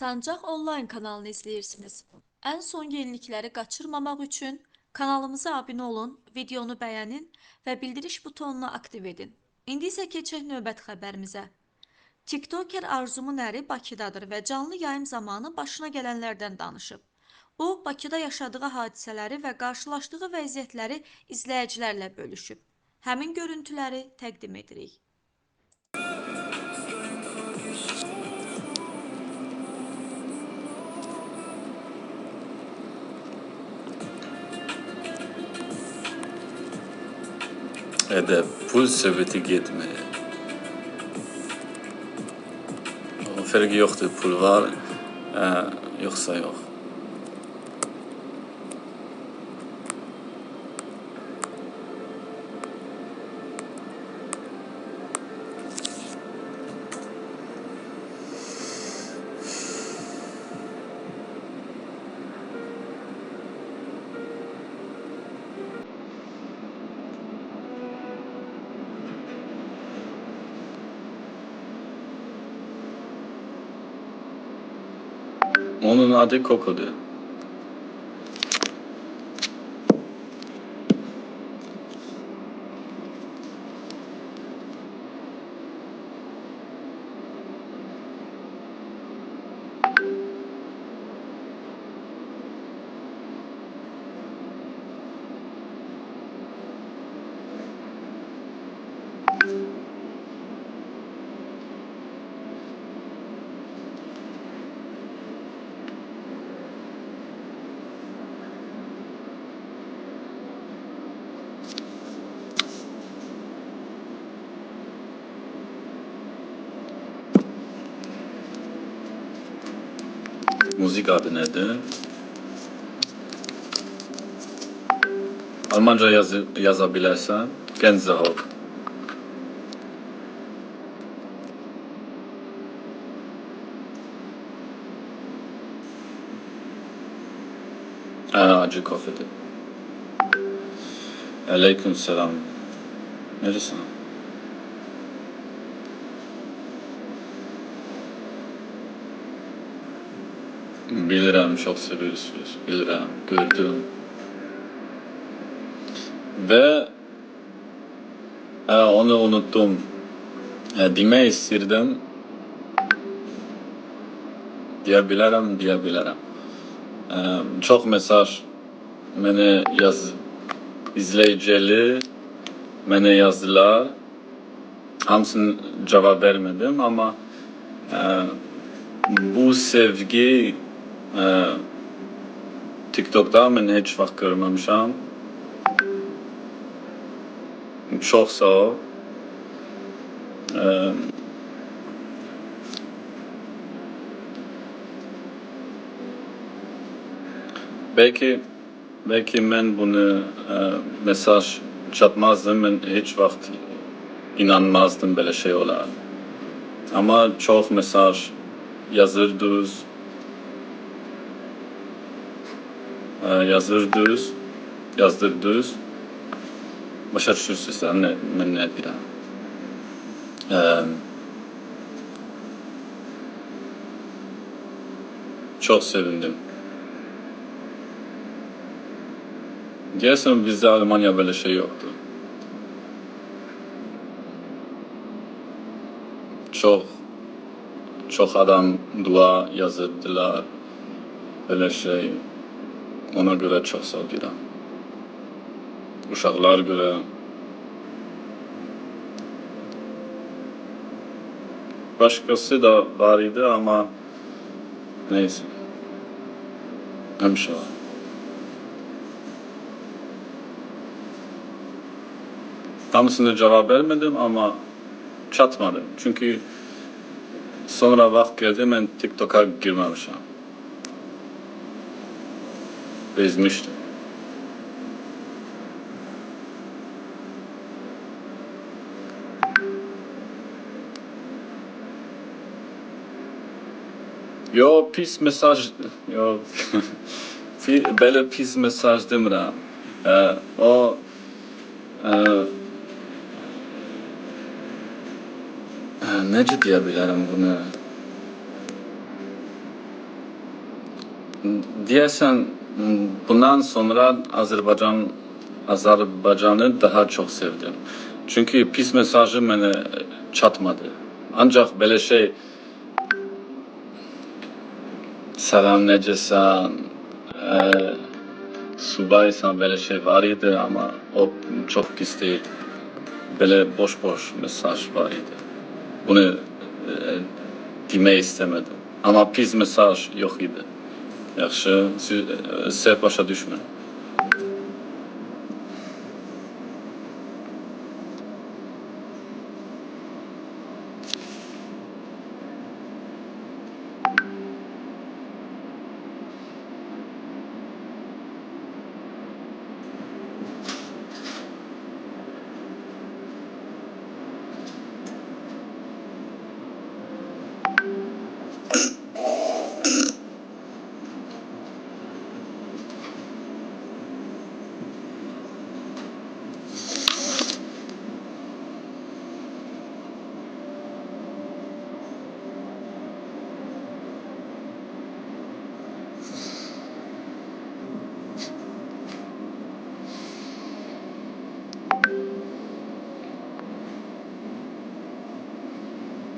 Sancaq onlayn kanalını izləyirsiniz. Ən son yenilikləri qaçırmamaq üçün kanalımıza abunə olun, videonu bəyənin və bildiriş butonunu aktiv edin. İndi isə keçək növbəti xəbərimizə. TikToker Arzumun əri Bakıdadır və canlı yayım zamanı başına gələnlərdən danışıb. O, Bakıda yaşadığı hadisələri və qarşılaşdığı vəziyyətləri izləyicilərlə bölüşüb. Həmin görüntüləri təqdim edirik. Pul söhbəti getmir. O fərqi yoxdur, pul var, yoxsa yox. Onun adı Koko'dur. Müzik adı nedir? Almanca yazabilirsen Gänsehaut. Acı kafede. Aleyküm selam. Neresin? Bilirim, çok seviyorsunuz. Bilirim, gördüm. Ve onu unuttum. Demək istirdim. Diyebilirim. Çok mesaj izleyicili mənə yazdılar. Hamısını cevap vermedim ama bu sevgi TikTok'da mən heç vaxt görməmişəm. Çok sağ ol. Belki ben bunu mesaj çatmazdım, ben hiç vaxt inanmazdım böyle şey olar. Ama çok mesaj yazırdınız. Yazdırdınız. Başa düşürsünüz mən nə deyirəm. Çok sevindim. Deyəsən bizde Almanya böyle şey yoktu. Çok adam dua yazırdılar. Böyle şey. Ona göre çok sağ deyirəm. Uşaqlar göre. Başkası da var idi ama neyse. Həmişə var. Hamısına cevap vermedim ama çatmadı. Çünkü sonra vaxt geldi, mən TikTok'a girməmişəm. Bezmişdim. Yo pis mesaj, yo belə pis mesaj demirəm. O necə deyə bilərəm bunu? Diyesen bundan sonra Azerbaycan'ı daha çok sevdim. Çünkü pis mesajı bana çatmadı. Ancak böyle şey selam necesen subaysan böyle şey var idi ama o çok pis değil. Böyle boş boş mesaj var idi. Bunu demək istemedim. Ama pis mesaj yok idi. Yaxşı, səhv başa düşmə.